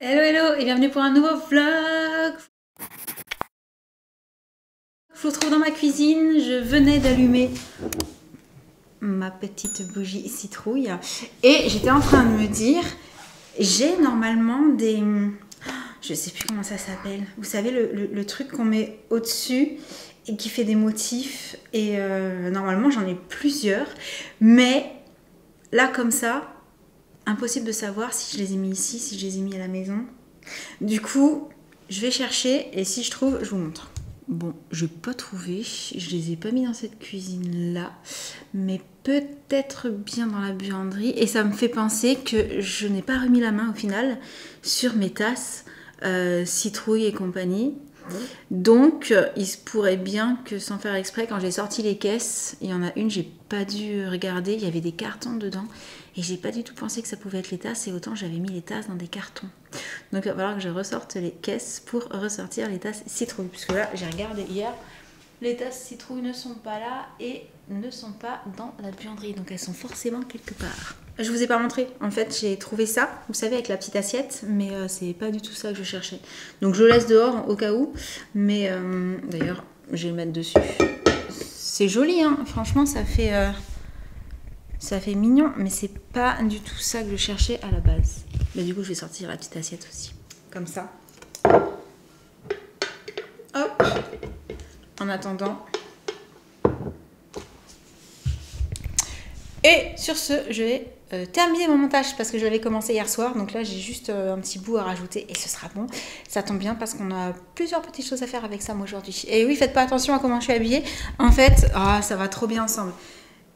Hello hello et bienvenue pour un nouveau vlog. Je vous retrouve dans ma cuisine, je venais d'allumer ma petite bougie citrouille et j'étais en train de me dire, j'ai normalement des... Je sais plus comment ça s'appelle, vous savez le truc qu'on met au-dessus et qui fait des motifs et normalement j'en ai plusieurs, mais là comme ça, impossible de savoir si je les ai mis ici, si je les ai mis à la maison. Du coup, je vais chercher et si je trouve, je vous montre. Bon, je n'ai pas trouvé, je les ai pas mis dans cette cuisine-là, mais peut-être bien dans la buanderie. Et ça me fait penser que je n'ai pas remis la main au final sur mes tasses citrouille et compagnie. Donc, il se pourrait bien que sans faire exprès, quand j'ai sorti les caisses, il y en a une, j'ai pas dû regarder, il y avait des cartons dedans et j'ai pas du tout pensé que ça pouvait être les tasses et autant j'avais mis les tasses dans des cartons. Donc, il va falloir que je ressorte les caisses pour ressortir les tasses citrouille. Puisque là, j'ai regardé hier, les tasses citrouille ne sont pas là et ne sont pas dans la buanderie. Donc, elles sont forcément quelque part. Je vous ai pas montré, en fait j'ai trouvé ça, vous savez avec la petite assiette, mais c'est pas du tout ça que je cherchais. Donc je le laisse dehors au cas où, mais d'ailleurs je vais le mettre dessus. C'est joli hein, franchement ça fait mignon, mais c'est pas du tout ça que je cherchais à la base. Mais du coup je vais sortir la petite assiette aussi, comme ça. Hop, en attendant. Et sur ce, je vais terminer mon montage parce que je l'avais commencé hier soir. Donc là, j'ai juste un petit bout à rajouter et ce sera bon. Ça tombe bien parce qu'on a plusieurs petites choses à faire avec Sam aujourd'hui. Et oui, faites pas attention à comment je suis habillée. En fait, ça va trop bien ensemble.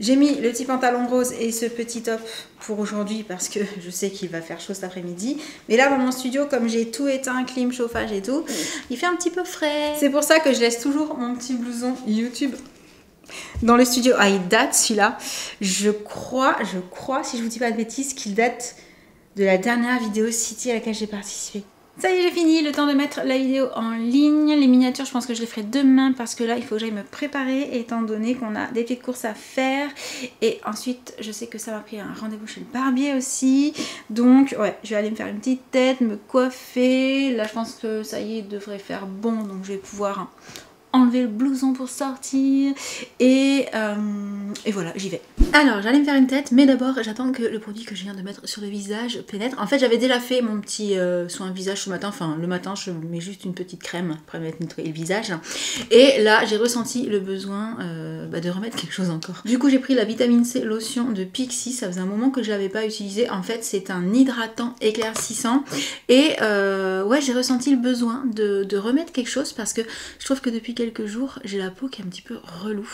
J'ai mis le petit pantalon rose et ce petit top pour aujourd'hui parce que je sais qu'il va faire chaud cet après-midi. Mais là, dans mon studio, comme j'ai tout éteint, clim, chauffage et tout, il fait un petit peu frais. C'est pour ça que je laisse toujours mon petit blouson YouTube dans le studio. Ah, il date celui-là. Je crois, si je vous dis pas de bêtises, qu'il date de la dernière vidéo City à laquelle j'ai participé. Ça y est, j'ai fini. Le temps de mettre la vidéo en ligne. Les miniatures, je pense que je les ferai demain parce que là, il faut que j'aille me préparer étant donné qu'on a des petites courses à faire. Et ensuite, je sais que ça m'a pris un rendez-vous chez le barbier aussi. Donc, ouais, je vais aller me faire une petite tête, me coiffer. Là, je pense que ça y est, il devrait faire bon. Donc, je vais pouvoir enlever le blouson pour sortir et voilà, j'y vais. Alors j'allais me faire une tête, mais d'abord j'attends que le produit que je viens de mettre sur le visage pénètre. En fait j'avais déjà fait mon petit soin visage ce matin, enfin le matin je mets juste une petite crème après m'être nettoyé le visage. Et là j'ai ressenti le besoin de remettre quelque chose encore. Du coup j'ai pris la vitamine C lotion de Pixi, ça faisait un moment que je l'avais pas utilisé. En fait c'est un hydratant éclaircissant et ouais j'ai ressenti le besoin de remettre quelque chose parce que je trouve que depuis quelques jours, j'ai la peau qui est un petit peu relou,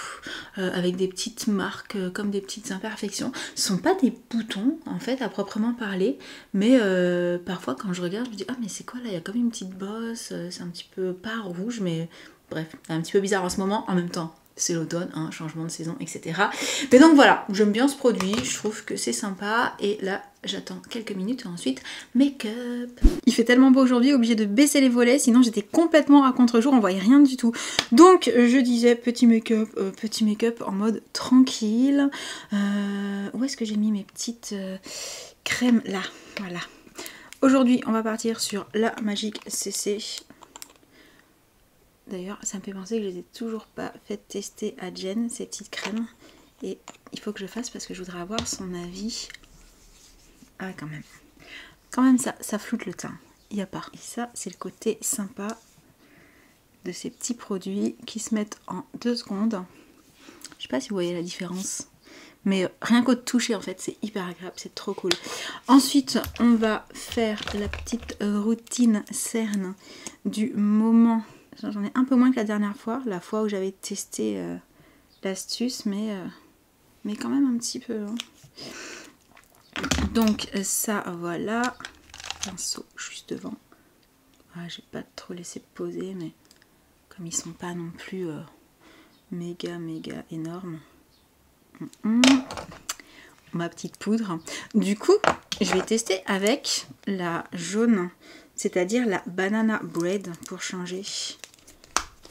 avec des petites marques, comme des petites imperfections. Ce ne sont pas des boutons, en fait, à proprement parler, mais parfois quand je regarde, je me dis « Ah, mais c'est quoi là? Il y a comme une petite bosse, c'est un petit peu pas rouge, mais bref, un petit peu bizarre en ce moment, en même temps. » C'est l'automne, hein, changement de saison, etc. Mais donc voilà, j'aime bien ce produit, je trouve que c'est sympa. Et là, j'attends quelques minutes et ensuite, make-up. Il fait tellement beau aujourd'hui, obligé de baisser les volets, sinon j'étais complètement à contre-jour, on voyait rien du tout. Donc je disais petit make-up en mode tranquille. Où est-ce que j'ai mis mes petites crèmes? Là, voilà. Aujourd'hui, on va partir sur la Magic CC. D'ailleurs, ça me fait penser que je les ai toujours pas fait tester à Jen, ces petites crèmes. Et il faut que je fasse parce que je voudrais avoir son avis. Ah, quand même. Quand même, ça floute le teint. Il n'y a pas. Et ça, c'est le côté sympa de ces petits produits qui se mettent en 2 secondes. Je sais pas si vous voyez la différence. Mais rien qu'au toucher, en fait, c'est hyper agréable. C'est trop cool. Ensuite, on va faire la petite routine cerne du moment. J'en ai un peu moins que la dernière fois. La fois où j'avais testé l'astuce. Mais quand même un petit peu. Hein. Donc ça, voilà. Pinceau juste devant. Ah, j'ai pas trop laissé poser, mais comme ils sont pas non plus méga énormes. Ma petite poudre. Du coup, je vais tester avec la jaune, c'est-à-dire la banana bread pour changer.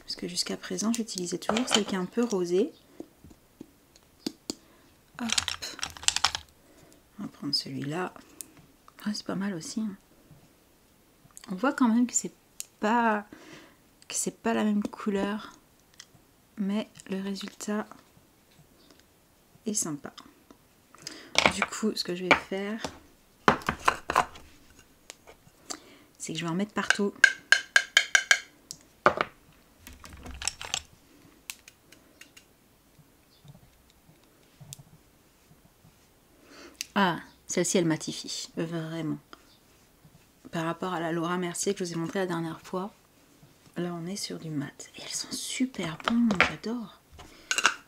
Parce que jusqu'à présent, j'utilisais toujours celle qui est un peu rosée. Hop. On va prendre celui-là. Ah, c'est pas mal aussi. Hein. on voit quand même que c'est pas la même couleur, mais le résultat est sympa. Du coup, ce que je vais faire, c'est que je vais en mettre partout. Ah, celle-ci elle matifie, vraiment. Par rapport à la Laura Mercier que je vous ai montré la dernière fois, là on est sur du mat. Et elles sont super bonnes, j'adore.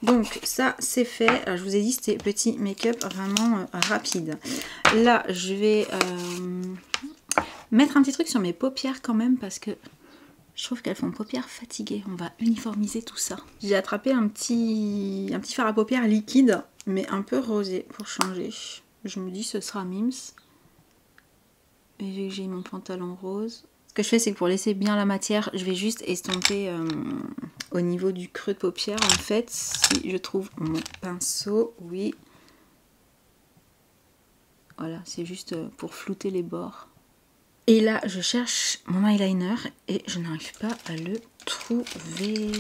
Donc ça c'est fait. Je vous ai dit c'était petit make-up vraiment rapide. Là je vais mettre un petit truc sur mes paupières quand même parce que je trouve qu'elles font paupières fatiguées. On va uniformiser tout ça. J'ai attrapé un petit fard à paupières liquide mais un peu rosé pour changer. Je me dis ce sera Mims. Et vu que j'ai mon pantalon rose, ce que je fais c'est que pour laisser bien la matière, je vais juste estomper au niveau du creux de paupière. En fait, si je trouve mon pinceau, oui. Voilà, c'est juste pour flouter les bords. Et là, je cherche mon eyeliner et je n'arrive pas à le trouver.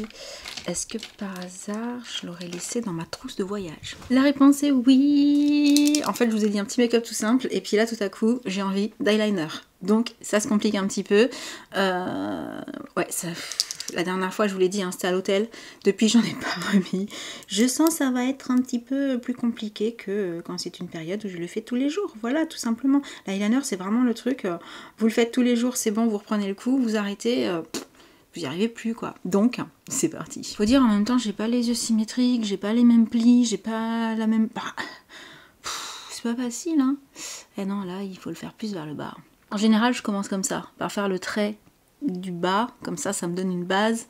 Est-ce que par hasard, je l'aurais laissé dans ma trousse de voyage? La réponse est oui. En fait, je vous ai dit un petit make-up tout simple. Et puis là, tout à coup, j'ai envie d'eyeliner. Donc, ça se complique un petit peu. Ouais, ça... La dernière fois, je vous l'ai dit, hein, c'était à l'hôtel. Depuis, j'en ai pas remis. Je sens que ça va être un petit peu plus compliqué que quand c'est une période où je le fais tous les jours. Voilà, tout simplement. L'eyeliner, c'est vraiment le truc. Vous le faites tous les jours, c'est bon, vous reprenez le coup, vous arrêtez, vous n'y arrivez plus, quoi. Donc, c'est parti. Faut dire, en même temps, j'ai pas les yeux symétriques, j'ai pas les mêmes plis, j'ai pas la même... c'est pas facile, hein. Et non, là, il faut le faire plus vers le bas. En général, je commence comme ça, par faire le trait du bas, comme ça me donne une base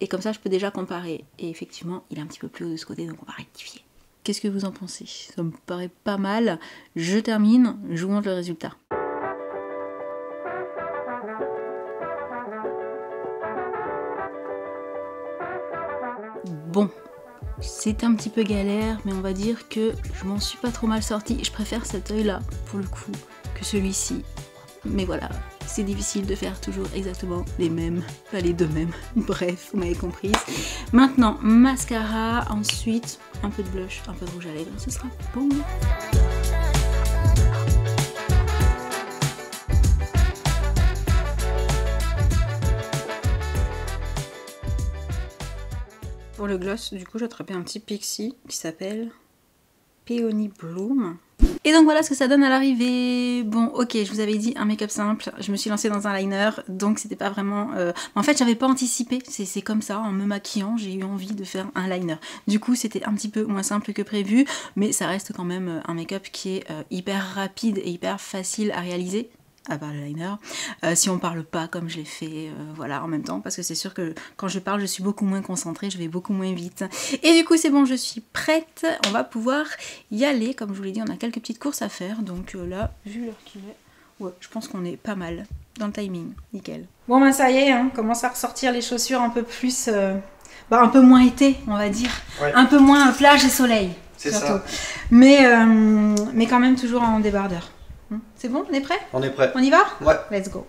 et comme ça je peux déjà comparer. Et effectivement il est un petit peu plus haut de ce côté, donc on va rectifier. Qu'est-ce que vous en pensez? Ça me paraît pas mal. Je termine, je vous montre le résultat. Bon, c'est un petit peu galère, mais on va dire que je m'en suis pas trop mal sortie. Je préfère cet œil là pour le coup que celui-ci. Mais voilà, c'est difficile de faire toujours exactement les mêmes, pas les deux mêmes. Bref, vous m'avez comprise. Maintenant, mascara, ensuite un peu de blush, un peu de rouge à lèvres, ce sera bon. Pour le gloss, du coup, j'ai attrapé un petit Pixi qui s'appelle Peony Bloom. Et donc voilà ce que ça donne à l'arrivée. Bon, ok, je vous avais dit un make-up simple, je me suis lancée dans un liner, donc c'était pas vraiment... En fait, j'avais pas anticipé, c'est comme ça, en me maquillant, j'ai eu envie de faire un liner. Du coup, c'était un petit peu moins simple que prévu, mais ça reste quand même un make-up qui est hyper rapide et hyper facile à réaliser. À part le liner, si on parle pas comme je l'ai fait, voilà, en même temps, parce que c'est sûr que quand je parle, je suis beaucoup moins concentrée, je vais beaucoup moins vite. Et du coup, c'est bon, je suis prête, on va pouvoir y aller. Comme je vous l'ai dit, on a quelques petites courses à faire, donc là, vu l'heure qu'il est, ouais, je pense qu'on est pas mal dans le timing, nickel. Bon, ben ça y est, hein, commence à ressortir les chaussures un peu plus, un peu moins été, on va dire, ouais. Un peu moins plage et soleil, c'est ça. Mais quand même toujours en débardeur. C'est bon, on est prêt? On est prêt. On y va? Ouais. Let's go.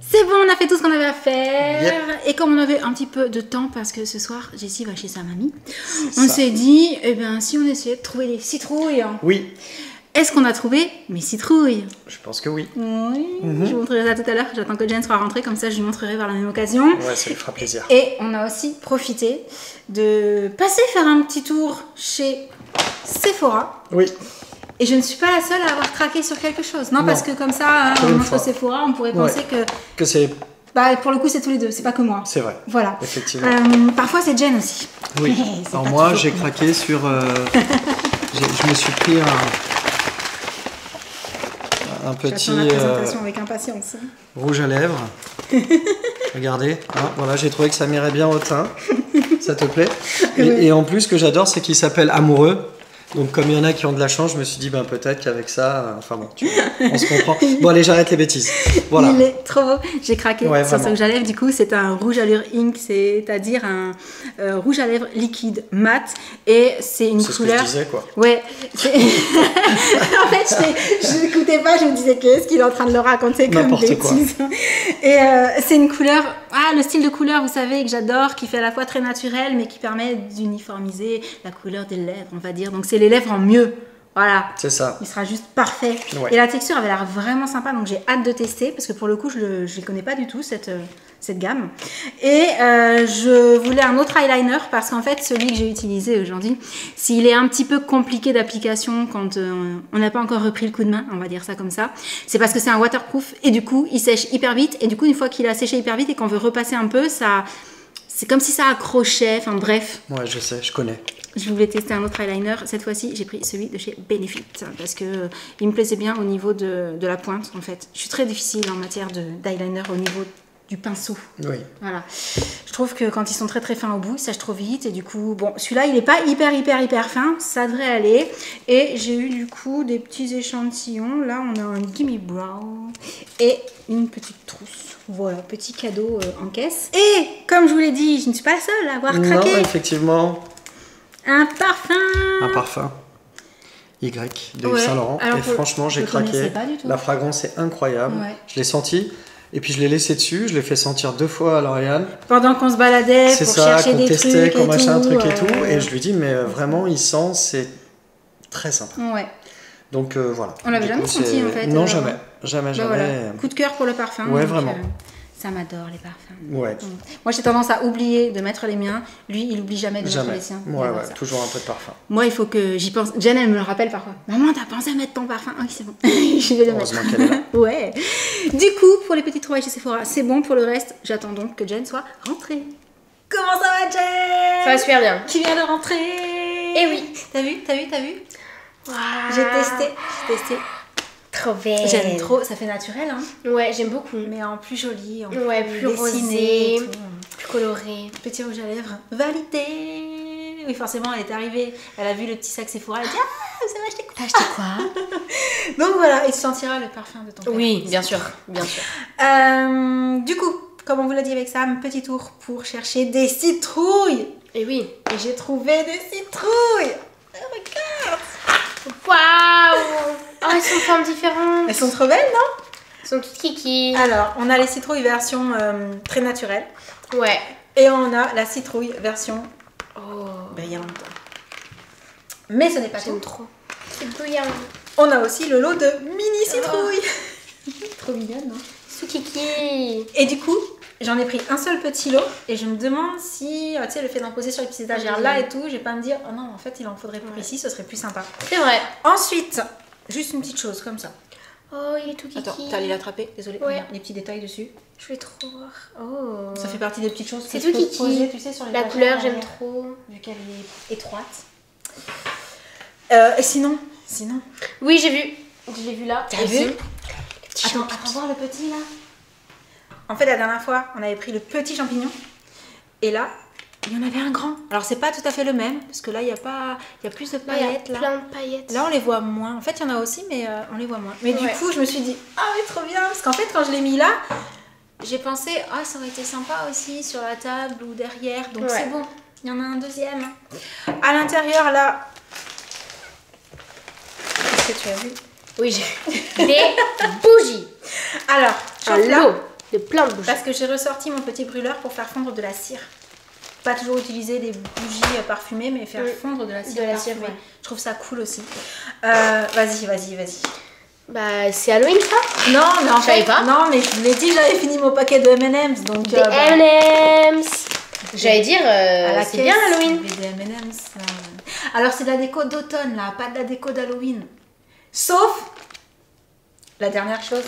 C'est bon, on a fait tout ce qu'on avait à faire. Yep. Et comme on avait un petit peu de temps, parce que ce soir, Jessie va chez sa mamie, on s'est dit, eh ben, si on essayait de trouver des citrouilles. Oui. Est-ce qu'on a trouvé mes citrouilles? Je pense que oui. Oui. Je vous montrerai ça tout à l'heure. J'attends que Jen soit rentrée, comme ça je lui montrerai par la même occasion. Ouais, ça lui fera plaisir. Et on a aussi profité de passer faire un petit tour chez Sephora. Oui. Et je ne suis pas la seule à avoir craqué sur quelque chose. Non, parce que comme ça, on montre Sephora, on pourrait penser que c'est... Bah, pour le coup, c'est tous les deux, c'est pas que moi. C'est vrai. Voilà. Effectivement. Parfois, c'est Jen aussi. Oui. Alors moi, j'ai craqué sur... je me suis pris un petit... J'attends la présentation avec impatience. Rouge à lèvres. Regardez. Hein, voilà, j'ai trouvé que ça m'irait bien au teint. Ça te plaît? Et en plus, ce que j'adore, c'est qu'il s'appelle Amoureux. Donc comme il y en a qui ont de la chance, je me suis dit ben peut-être qu'avec ça, enfin bon, on se comprend. Bon allez, j'arrête les bêtises. Voilà. Il est trop beau. J'ai craqué Ouais, sur ce vraiment. rouge à lèvres. Du coup, c'est un rouge allure ink, c'est-à-dire un rouge à lèvres liquide mat. Et c'est une C'est ce que couleur. je disais quoi. Ouais. En fait, je n'écoutais pas, je me disais qu'est-ce qu'il est en train de le raconter comme N'importe quoi. bêtise. Et c'est une couleur, le style de couleur, vous savez, que j'adore, qui fait à la fois très naturel, mais qui permet d'uniformiser la couleur des lèvres, on va dire. Donc, c'est les lèvres en mieux. Voilà. C'est ça. Il sera juste parfait. Ouais. Et la texture avait l'air vraiment sympa, donc j'ai hâte de tester, parce que pour le coup, je ne connais pas du tout, cette gamme. Et je voulais un autre eyeliner, parce qu'en fait, celui que j'ai utilisé aujourd'hui, s'il est un petit peu compliqué d'application quand on n'a pas encore repris le coup de main, on va dire ça comme ça, c'est parce que c'est un waterproof, et du coup, il sèche hyper vite, et du coup, une fois qu'il a séché hyper vite et qu'on veut repasser un peu, c'est comme si ça accrochait, enfin bref. Ouais, je sais, je connais. Je voulais tester un autre eyeliner. Cette fois-ci, j'ai pris celui de chez Benefit parce que il me plaisait bien au niveau de la pointe, en fait. Je suis très difficile en matière d'eyeliner au niveau du pinceau. Oui. Voilà. Je trouve que quand ils sont très très fins au bout, ils sèchent trop vite. Et du coup, bon, celui-là, il n'est pas hyper fin. Ça devrait aller. Et j'ai eu du coup des petits échantillons. Là, on a un Gimme Brown et une petite trousse. Voilà, petit cadeau en caisse. Et comme je vous l'ai dit, je ne suis pas la seule à avoir craqué. Non, effectivement, Un parfum. un parfum. Y de Yves Ouais. Saint Laurent. Alors, Et franchement, j'ai je connaissais craqué. pas du tout. La fragrance est incroyable. Ouais. Je l'ai senti. Et puis je l'ai laissé dessus. Je l'ai fait sentir 2 fois à L'Oréal. Pendant qu'on se baladait C'est pour ça, chercher qu'on des testait, trucs qu'on machin un truc et ouais. tout. Et je lui dis, mais vraiment, il sent, c'est très sympa. Ouais. Donc voilà. On l'avait Du jamais coup, senti, c'est- en fait, Non, bah jamais. Jamais. voilà. Coup de cœur pour le parfum. Ouais, donc, vraiment. ça m'adore les parfums. Ouais. Moi j'ai tendance à oublier de mettre les miens. Lui il oublie jamais de mettre Jamais. les siens. Ouais, J'adore ouais. ça. Toujours un peu de parfum. Moi il faut que j'y pense. Jen elle me le rappelle parfois. Maman t'as pensé à mettre ton parfum? Ah oui c'est bon. Je vais le mettre. Heureusement qu'elle est là. Ouais. Du coup pour les petits trouvailles chez Sephora c'est bon. Pour le reste j'attends donc que Jen soit rentrée. Comment ça va Jen? Ça va super bien. Qui vient de rentrer? Eh oui. T'as vu? Wow. J'ai testé. Trop belle. J'aime trop, ça fait naturel hein. Ouais, j'aime beaucoup. Mais en plus joli, en Ouais, plus dessiné et rosé, tout. plus coloré. Petit rouge à lèvres, validé. Oui, forcément, elle est arrivée, elle a vu le petit sac Sephora, elle a dit ah, vous avez acheté quoi? T'as acheté quoi? Donc voilà, il sentira le parfum de ton père. Oui, bien sûr, bien sûr. Du coup, comme on vous l'a dit avec Sam, petit tour pour chercher des citrouilles. Et oui. Et j'ai trouvé des citrouilles. Oh, regarde. Waouh. Oh, elles sont de formes différentes. Elles sont trop belles, non? Elles sont toutes kiki. Alors, on a les citrouilles version très naturelle. Ouais. Et on a la citrouille version Oh. brillante. Mais ce n'est pas J'aime tout. trop. C'est brillant. On a aussi le lot de mini citrouilles. Trop mignonne, non? C'est kiki. Et du coup, j'en ai pris un seul petit lot et je me demande si, tu sais, le fait d'en poser sur les petits étagères là et tout, je vais pas me dire, oh non, en fait, il en faudrait pour ici, ce serait plus sympa. C'est vrai. Ensuite, juste une petite chose comme ça. Oh, il est tout kiki. Attends, t'as allé l'attraper, désolé, Ouais. regarde, les petits détails dessus. Je vais trop voir. Oh. Ça fait partie des petites choses C'est que je tout peux kiki. poser, tu sais, sur les La étagères couleur, j'aime derrière, trop. vu qu'elle est étroite. Et sinon, Oui, j'ai vu. Je l'ai vu là. T'as Ici. vu? Attends, voir le petit là. En fait, la dernière fois, on avait pris le petit champignon. Et là, il y en avait un grand. Alors, c'est pas tout à fait le même, parce que là, il y a plus de Là, il y a paillettes. Là, plein de paillettes. là on les voit moins. En fait, il y en a aussi, mais on les voit moins. Mais du Ouais. coup, je me suis dit, ah, mais trop bien. Parce qu'en fait, quand je l'ai mis là, j'ai pensé, ah, ça aurait été sympa aussi sur la table ou derrière. Donc, Ouais. c'est bon. Il y en a un deuxième. À l'intérieur, là. Qu'est-ce que tu as vu? Oui, j'ai des bougies. Alors, Un chauffe là. lot de plein de bougies. Parce que j'ai ressorti mon petit brûleur pour faire fondre de la cire. Pas toujours utiliser des bougies parfumées, mais faire Oui. fondre de la cire. De la cire, parfumée. ouais. Je trouve ça cool aussi. Vas-y. Bah, c'est Halloween, ça? Non, mais en Je savais fait, pas. non, mais je vous l'ai dit, j'avais fini mon paquet de M&M's, donc Des M&M's. J'allais dire, à la c'est caisse, bien Halloween. il y avait des M&M's. Alors c'est de la déco d'automne là, pas de la déco d'Halloween. Sauf la dernière chose,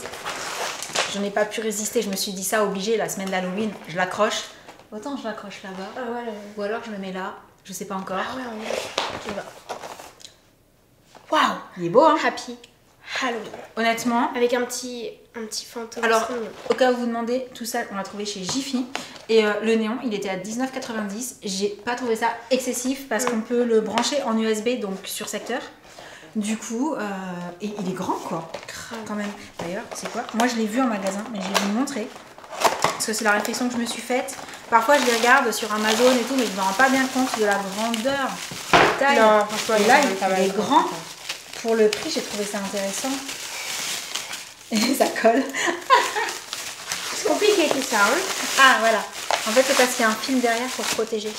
je n'ai pas pu résister, je me suis dit ça obligé la semaine d'Halloween, je l'accroche. Autant je l'accroche là-bas, Ah ouais, ou alors je le mets là, je sais pas encore. Ah ouais, on y va. Waouh, il est beau hein. Happy. Halloween. Honnêtement, Avec un petit fantôme. alors au cas où vous demandez, tout ça on l'a trouvé chez Jiffy. Et le néon, il était à 19,90. J'ai pas trouvé ça excessif parce qu'on peut le brancher en USB, donc sur secteur. Du coup, et il est grand quoi, quand même. D'ailleurs, c'est quoi? Moi je l'ai vu en magasin, mais je vais vous montrer. Parce que c'est la réflexion que je me suis faite. Parfois je les regarde sur Amazon et tout, mais je me rends pas bien compte de la grandeur, de la taille. Non, franchement, et là, il est grand. Pour le prix, j'ai trouvé ça intéressant. Et ça colle. C'est compliqué tout ça. Hein. Ah voilà. En fait, c'est parce qu'il y a un film derrière pour protéger.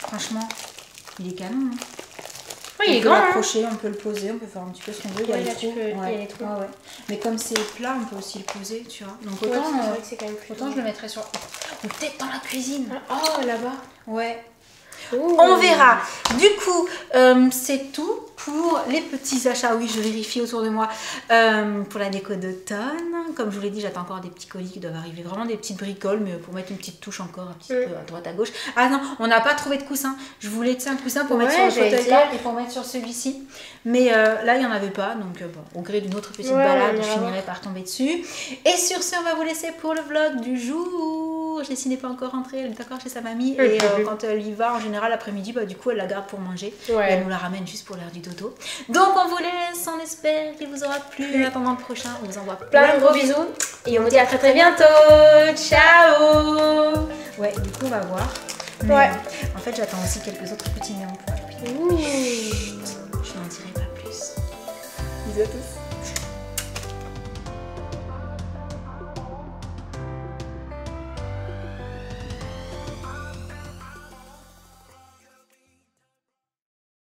Franchement, il est canon. Hein. Oui, il est On peut grand. Hein. l'accrocher, on peut le poser, on peut faire un petit peu ce qu'on veut. Il y a Ouais, les là, trous. tu peux- il y a les trous. Ouais. Mais comme c'est plat, on peut aussi le poser, tu vois. Donc Ouais, autant, c'est vrai que c'est quand même plus autant je le mettrais sur... Ou peut-être dans la cuisine. Oh, là-bas. Ouais. Ouh. On verra. Du coup, c'est tout pour les petits achats. Oui, je vérifie autour de moi. Pour la déco d'automne. Comme je vous l'ai dit, j'attends encore des petits colis qui doivent arriver. Vraiment des petites bricoles, mais pour mettre une petite touche encore un petit peu à droite, à gauche. Ah non, on n'a pas trouvé de coussin. Je voulais un coussin pour mettre sur le fauteuil là et pour mettre sur celui-ci. Mais là, il n'y en avait pas. Donc, bon, au gré d'une autre petite balade, je finirai par tomber dessus. Et sur ce, on va vous laisser pour le vlog du jour. Jessie n'est pas encore rentrée, elle est encore chez sa mamie. Et quand elle y va, en général, l'après-midi, bah, du coup, elle la garde pour manger. Ouais. Et elle nous la ramène juste pour l'heure du dodo. Donc, on vous laisse. On espère qu'il vous aura plu. En attendant le prochain, on vous envoie Plein de gros bisous. Et on vous dit à très très bientôt. Ciao. Ouais, du coup, on va voir. Mais, Ouais. en fait, j'attends aussi quelques autres petits néons pour la cuisine. Ouh. Je n'en dirai pas plus. Bisous à tous.